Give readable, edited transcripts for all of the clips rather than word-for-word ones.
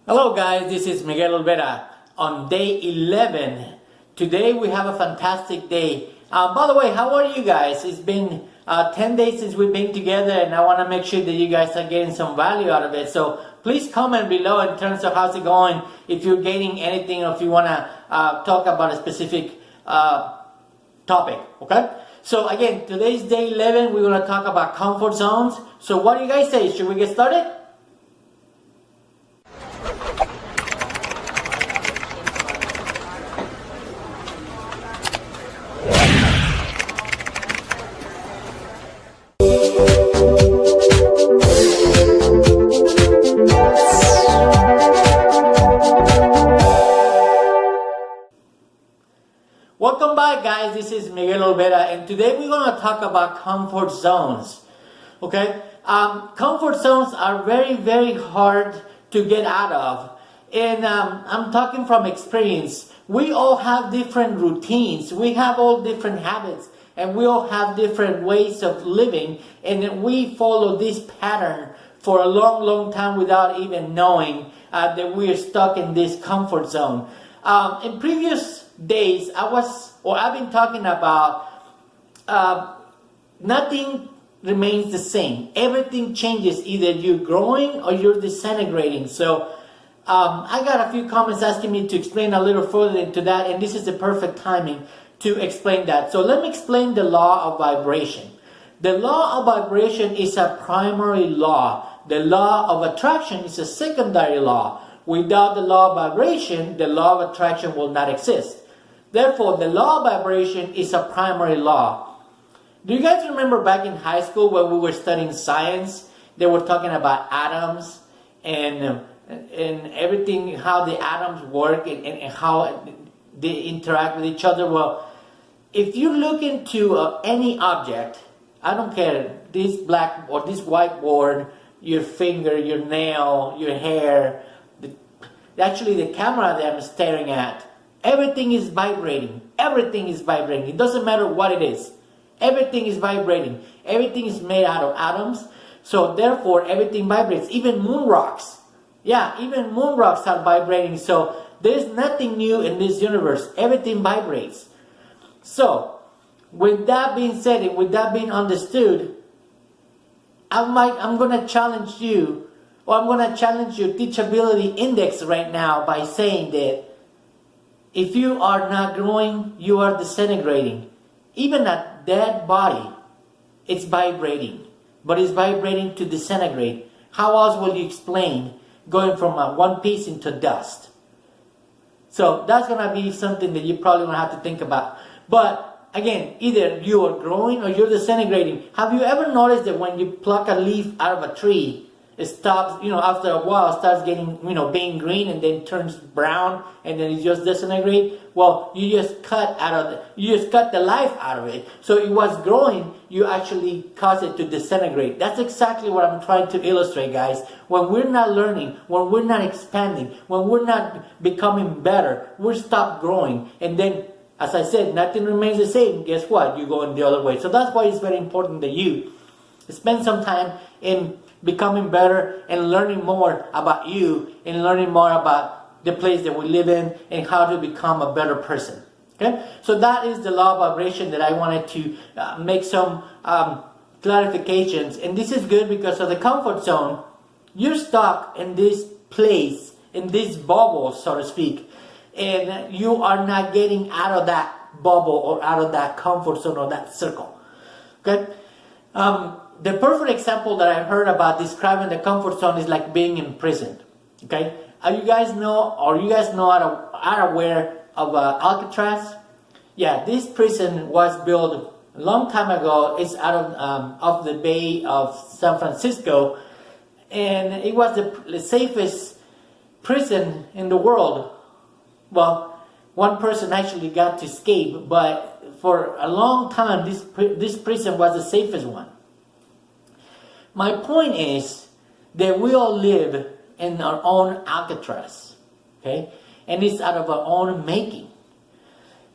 Hello guys, this is Miguel Olvera on day 11. Today we have a fantastic day. By the way, how are you guys? It's been 10 days since we've been together and I want to make sure that you guys are getting some value out of it. So please comment below in terms of how's it going, if you're gaining anything or if you want to talk about a specific topic, okay? So again, today's day 11, we're going to talk about comfort zones. So what do you guys say? Should we get started? Welcome back guys, this is Miguel Olvera and today we're going to talk about comfort zones. Okay, comfort zones are very hard to get out of, and I'm talking from experience. We all have different routines, we have all different habits, and we all have different ways of living, and we follow this pattern for a long time without even knowing that we are stuck in this comfort zone. In previous days, I've been talking about nothing remains the same. Everything changes. Either you're growing or you're disintegrating. So I got a few comments asking me to explain a little further into that, and this is the perfect timing to explain that. So let me explain the law of vibration. The law of vibration is a primary law. The law of attraction is a secondary law. Without the law of vibration, the law of attraction will not exist. Therefore, the law of vibration is a primary law. Do you guys remember back in high school when we were studying science, they were talking about atoms and everything, how the atoms work and how they interact with each other? Well, if you look into any object, I don't care, this black or this whiteboard, your finger, your nail, your hair, actually the camera that I'm staring at, everything is vibrating. Everything is vibrating. It doesn't matter what it is. Everything is vibrating. Everything is made out of atoms. So therefore, everything vibrates. Even moon rocks. Yeah, even moon rocks are vibrating. So there's nothing new in this universe. Everything vibrates. So with that being said and with that being understood, I'm going to challenge you, or I'm going to challenge your teachability index right now by saying that if you are not growing, you are disintegrating. Even a dead body, it's vibrating. But it's vibrating to disintegrate. How else will you explain going from one piece into dust? So that's going to be something that you probably going to have to think about. But again, either you are growing or you're disintegrating. Have you ever noticed that when you pluck a leaf out of a tree, it stops, after a while, starts getting, being green and then turns brown and then it just disintegrates? Well, you just cut the life out of it. So it was growing, you actually caused it to disintegrate. That's exactly what I'm trying to illustrate, guys. When we're not learning, when we're not expanding, when we're not becoming better, we're stopped growing. And then, as I said, nothing remains the same. Guess what? You're going the other way. So that's why it's very important that you spend some time in becoming better and learning more about you and learning more about the place that we live in and how to become a better person. Okay? So that is the law of vibration that I wanted to make some clarifications. And this is good because of the comfort zone. You're stuck in this place, in this bubble, so to speak. And you are not getting out of that bubble or out of that comfort zone or that circle. Okay? The perfect example that I heard about describing the comfort zone is like being imprisoned. Okay? You guys are aware of Alcatraz? Yeah, this prison was built a long time ago. It's out of the Bay of San Francisco. And it was the safest prison in the world. Well, one person actually got to escape, but for a long time, this prison was the safest one. My point is that we all live in our own Alcatraz, okay? And it's out of our own making.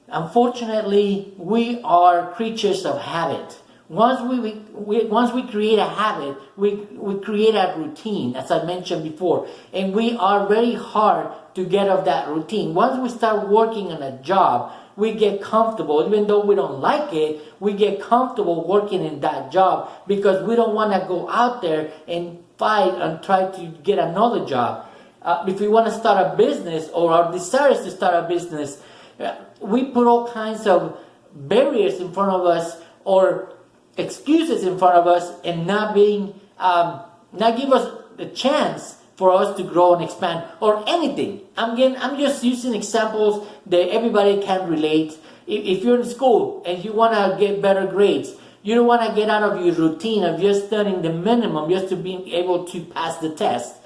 Unfortunately, we are creatures of habit. once we create a habit, we create a routine, as I mentioned before, and we are very hard to get off that routine. Once we start working on a job, we get comfortable. Even though we don't like it, we get comfortable working in that job because we don't want to go out there and fight and try to get another job. If we want to start a business, or our desire is to start a business, we put all kinds of barriers in front of us, or excuses in front of us, and not give us the chance for us to grow and expand, or anything. I'm just using examples that everybody can relate. If you're in school and you want to get better grades, you don't want to get out of your routine of just studying the minimum just to be able to pass the test.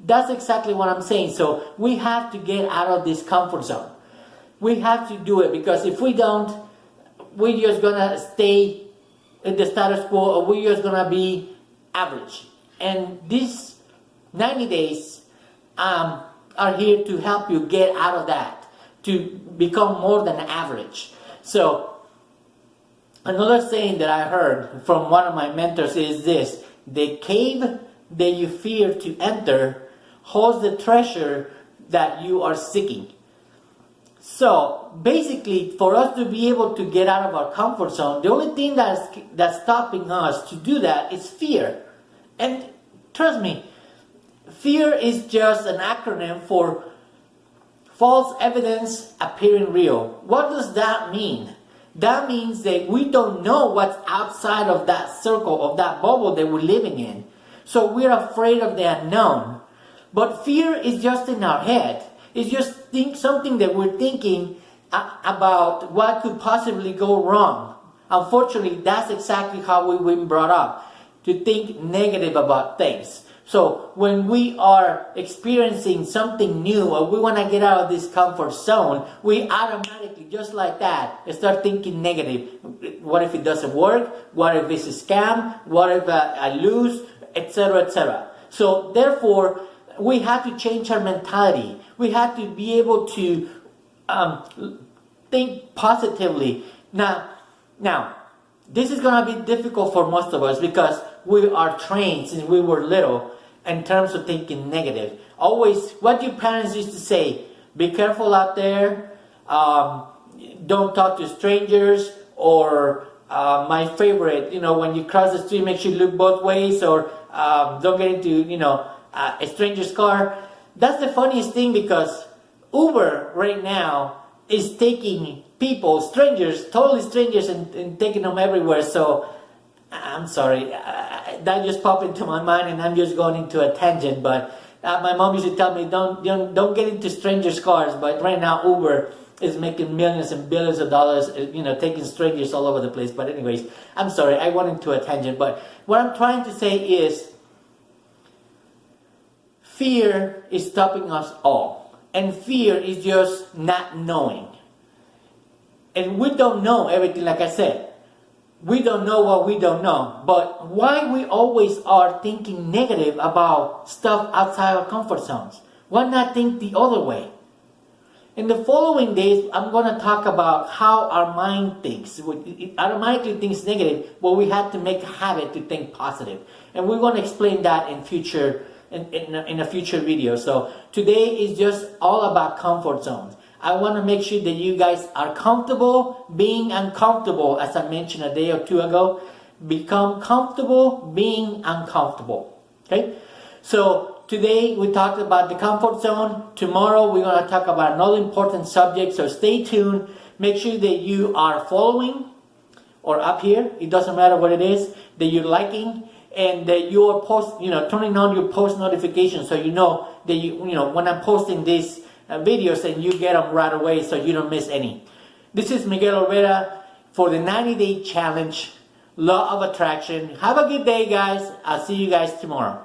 That's exactly what I'm saying. So we have to get out of this comfort zone. We have to do it, because if we don't, we're just gonna stay in the status quo, or we're just gonna be average. And these 90 days are here to help you get out of that, to become more than average. So another saying that I heard from one of my mentors is this: the cave that you fear to enter holds the treasure that you are seeking. So basically, for us to be able to get out of our comfort zone, the only thing that's stopping us to do that is fear. And trust me, fear is just an acronym for false evidence appearing real. What does that mean? That means that we don't know what's outside of that circle, of that bubble that we're living in. So we're afraid of the unknown. But fear is just in our head. It's just something that we're thinking about what could possibly go wrong. Unfortunately, that's exactly how we've been brought up, to think negative about things. So when we are experiencing something new, or we want to get out of this comfort zone, we automatically, just like that, start thinking negative. What if it doesn't work? What if it's a scam? What if I lose? Etc., etc. So therefore, we have to change our mentality. We have to be able to think positively. Now, this is going to be difficult for most of us, because we are trained since we were little in terms of thinking negative. Always, what your parents used to say: be careful out there, don't talk to strangers, or my favorite, when you cross the street, make sure you look both ways, or don't get into, a stranger's car. That's the funniest thing, because Uber right now is taking people, strangers, totally strangers, and taking them everywhere. So I'm sorry, that just popped into my mind, and I'm just going into a tangent. But my mom used to tell me, don't get into strangers' cars. But right now, Uber is making millions and billions of dollars, taking strangers all over the place. But anyways, I'm sorry, I went into a tangent. But what I'm trying to say is, fear is stopping us all. And fear is just not knowing. And we don't know everything, like I said. We don't know what we don't know. But why we always are thinking negative about stuff outside our comfort zones? Why not think the other way? In the following days, I'm going to talk about how our mind thinks. It automatically thinks negative, but we have to make a habit to think positive. And we're going to explain that in a future video. So today is just all about comfort zones. I want to make sure that you guys are comfortable being uncomfortable, as I mentioned a day or two ago. Become comfortable being uncomfortable. Okay? So today we talked about the comfort zone. Tomorrow we're going to talk about another important subject. So stay tuned. Make sure that you are following, or up here, it doesn't matter what it is, that you're liking, and that you're turning on your post notifications, so you know that when I'm posting these videos, and you get them right away, so you don't miss any. This is Miguel Olvera for the 90-day challenge, Law of Attraction. Have a good day, guys. I'll see you guys tomorrow.